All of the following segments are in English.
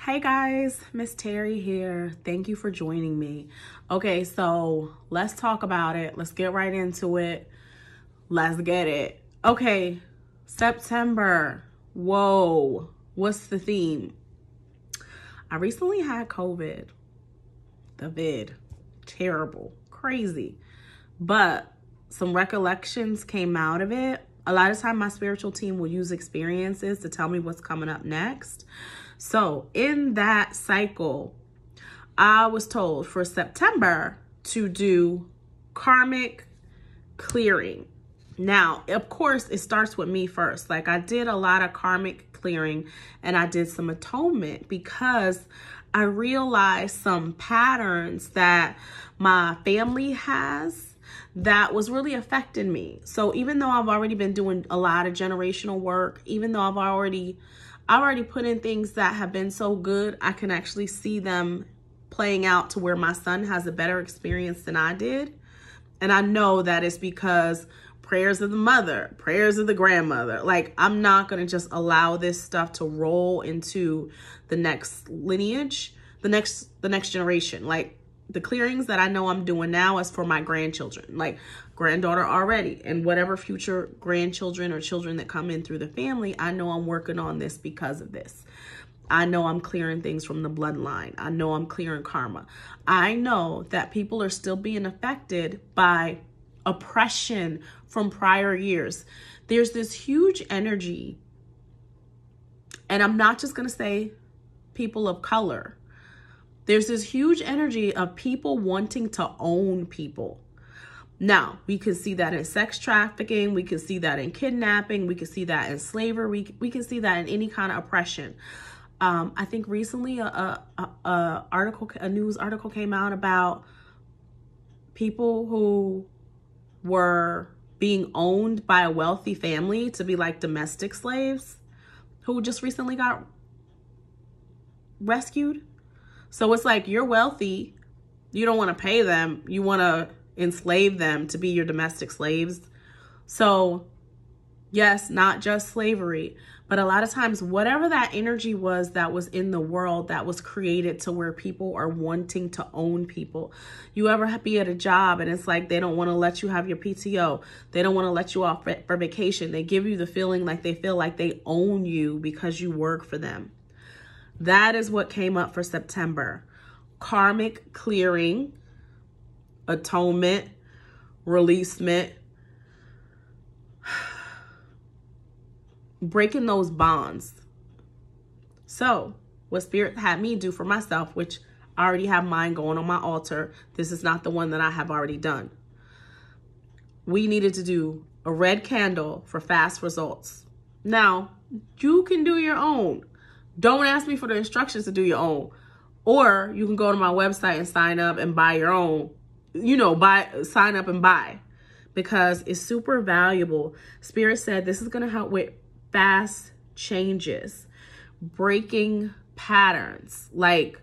Hey guys, Miss Terry here. Thank you for joining me. Okay, so let's talk about it. Let's get right into it. Let's get it. Okay, September. Whoa, what's the theme? I recently had COVID. The vid. Terrible. Crazy. But some recollections came out of it. A lot of time my spiritual team will use experiences to tell me what's coming up next. So in that cycle, I was told for September to do karmic clearing. Now, of course, it starts with me first. Like I did a lot of karmic clearing and I did some atonement because I realized some patterns that my family has that was really affecting me. So even though I've already been doing a lot of generational work, even though I've already put in things that have been so good, I can actually see them playing out to where my son has a better experience than I did. And I know that it's because prayers of the mother, prayers of the grandmother. Like, I'm not going to just allow this stuff to roll into the next lineage, the next generation. Like, the clearings that I know I'm doing now is for my grandchildren, like granddaughter already, and whatever future grandchildren or children that come in through the family. I know I'm working on this because of this. I know I'm clearing things from the bloodline. I know I'm clearing karma. I know that people are still being affected by oppression from prior years. There's this huge energy, and I'm not just going to say people of color. There's this huge energy of people wanting to own people. Now, we can see that in sex trafficking. We can see that in kidnapping. We can see that in slavery. We can see that in any kind of oppression. I think recently a news article came out about people who were being owned by a wealthy family to be like domestic slaves who just recently got rescued. So it's like, you're wealthy. You don't want to pay them. You want to enslave them to be your domestic slaves. So yes, not just slavery, but a lot of times, whatever that energy was that was in the world that was created to where people are wanting to own people. You ever be at a job and it's like they don't want to let you have your PTO. They don't want to let you off for vacation. They give you the feeling like they feel like they own you because you work for them. That is what came up for September. Karmic clearing, atonement, releasement, breaking those bonds. So what Spirit had me do for myself, which I already have mine going on my altar. This is not the one that I have already done. We needed to do a red candle for fast results. Now, you can do your own. Don't ask me for the instructions to do your own. Or you can go to my website and sign up and buy your own. Sign up and buy. Because it's super valuable. Spirit said this is going to help with fast changes. Breaking patterns. Like,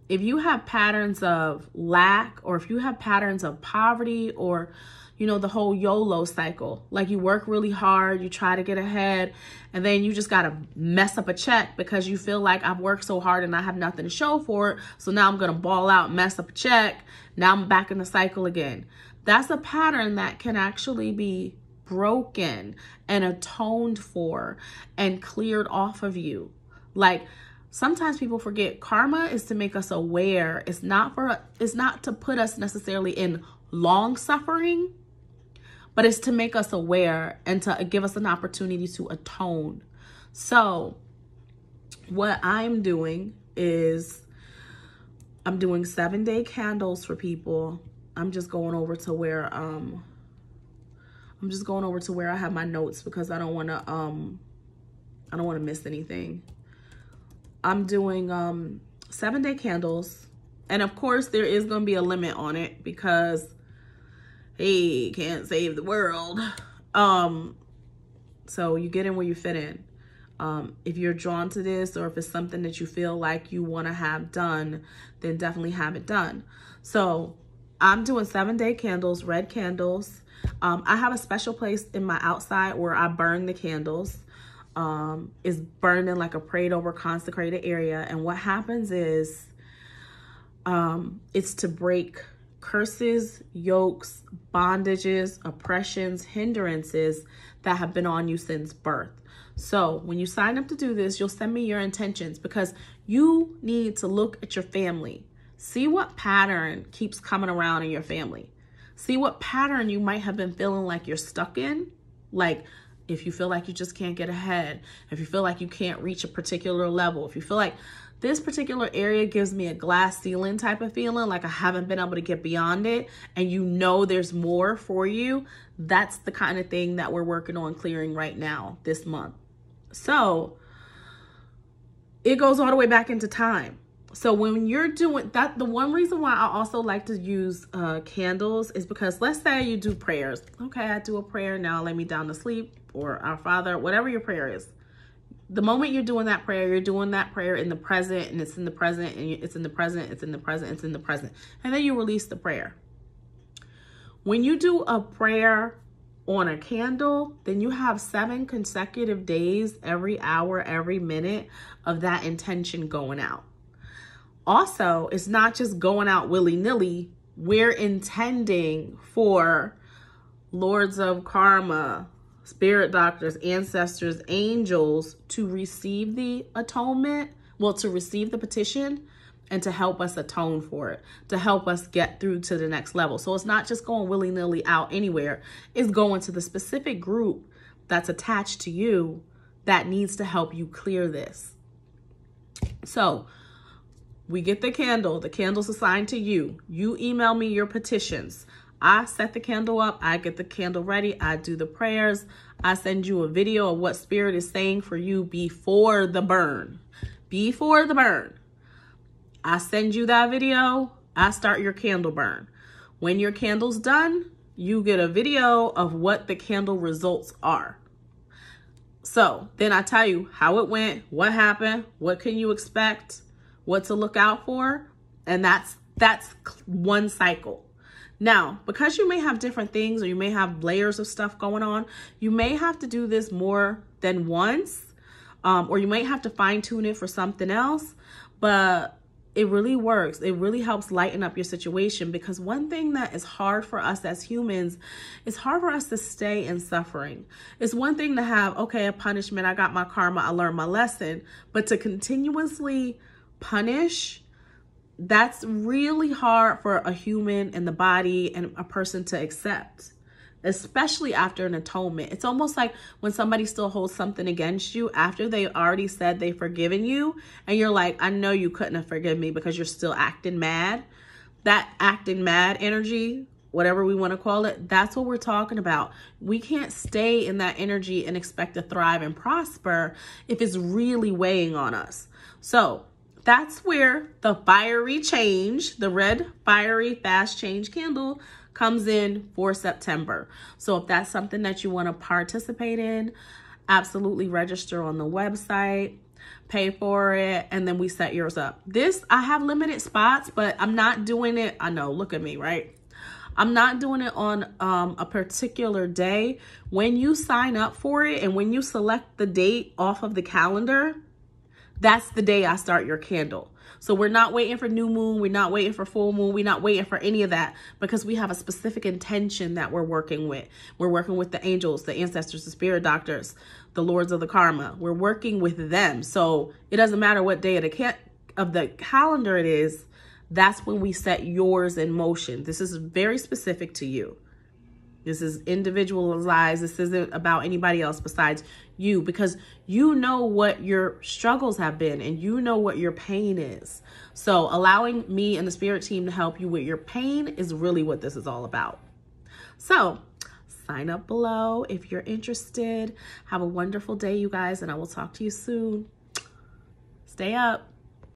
if you have patterns of lack, or if you have patterns of poverty, or the whole YOLO cycle, like you work really hard, you try to get ahead, and then you just got to mess up a check because you feel like I've worked so hard and I have nothing to show for it. So now I'm going to ball out, mess up a check. Now I'm back in the cycle again. That's a pattern that can actually be broken and atoned for and cleared off of you. Like, sometimes people forget karma is to make us aware. It's not to put us necessarily in long suffering, but it's to make us aware and to give us an opportunity to atone. So what I'm doing is I'm doing 7-day candles for people. I'm just going over to where I have my notes because I don't want to miss anything. I'm doing 7-day candles, and of course there is going to be a limit on it because hey, can't save the world. So you get in where you fit in. If you're drawn to this, or if it's something that you feel like you want to have done, then definitely have it done. So I'm doing 7-day candles, red candles. I have a special place in my outside where I burn the candles. is burned in like a prayed over consecrated area. And what happens is it's to break curses, yokes, bondages, oppressions, hindrances that have been on you since birth. So when you sign up to do this, you'll send me your intentions, because you need to look at your family. See what pattern keeps coming around in your family. See what pattern you might have been feeling like you're stuck in. Like if you feel like you just can't get ahead, if you feel like you can't reach a particular level, if you feel like this particular area gives me a glass ceiling type of feeling, like I haven't been able to get beyond it, and you know there's more for you, that's the kind of thing that we're working on clearing right now this month. So it goes all the way back into time. So when you're doing that, the one reason why I also like to use candles is because, let's say you do prayers. Okay, I do a prayer, now lay me down to sleep, or Our Father, whatever your prayer is. The moment you're doing that prayer, you're doing that prayer in the present, and it's in the present, and it's in the present, it's in the present, it's in the present. And then you release the prayer. When you do a prayer on a candle, then you have 7 consecutive days, every hour, every minute of that intention going out. Also, it's not just going out willy-nilly. We're intending for lords of karma, spirit doctors, ancestors, angels to receive the atonement, well, to receive the petition and to help us atone for it, to help us get through to the next level. So it's not just going willy-nilly out anywhere. It's going to the specific group that's attached to you that needs to help you clear this. So we get the candle. The candle's assigned to you. You email me your petitions. I set the candle up. I get the candle ready. I do the prayers. I send you a video of what spirit is saying for you before the burn. Before the burn. I send you that video. I start your candle burn. When your candle's done, you get a video of what the candle results are. So then I tell you how it went, what happened, what can you expect, what to look out for. And that's one cycle. Now, because you may have different things, or you may have layers of stuff going on, you may have to do this more than once, or you might have to fine tune it for something else, but it really works. It really helps lighten up your situation, because one thing that is hard for us as humans, it's hard for us to stay in suffering. It's one thing to have, okay, a punishment, I got my karma, I learned my lesson, but to continuously punish, that's really hard for a human and the body and a person to accept, especially after an atonement. It's almost like when somebody still holds something against you after they already said they've forgiven you, and you're like, I know you couldn't have forgiven me because you're still acting mad. That acting mad energy, whatever we want to call it, that's what we're talking about. We can't stay in that energy and expect to thrive and prosper if it's really weighing on us. So that's where the fiery change, the red fiery fast change candle, comes in for September. So if that's something that you want to participate in, absolutely register on the website, pay for it, and then we set yours up. This, I have limited spots, but I'm not doing it. I know, look at me, right? I'm not doing it on a particular day. When you sign up for it and when you select the date off of the calendar, that's the day I start your candle. So we're not waiting for new moon. We're not waiting for full moon. We're not waiting for any of that, because we have a specific intention that we're working with. We're working with the angels, the ancestors, the spirit doctors, the lords of the karma. We're working with them. So it doesn't matter what day of the calendar it is. That's when we set yours in motion. This is very specific to you. This is individualized. This isn't about anybody else besides you, because you know what your struggles have been and you know what your pain is. So allowing me and the spirit team to help you with your pain is really what this is all about. So sign up below if you're interested. Have a wonderful day, you guys, and I will talk to you soon. Stay up.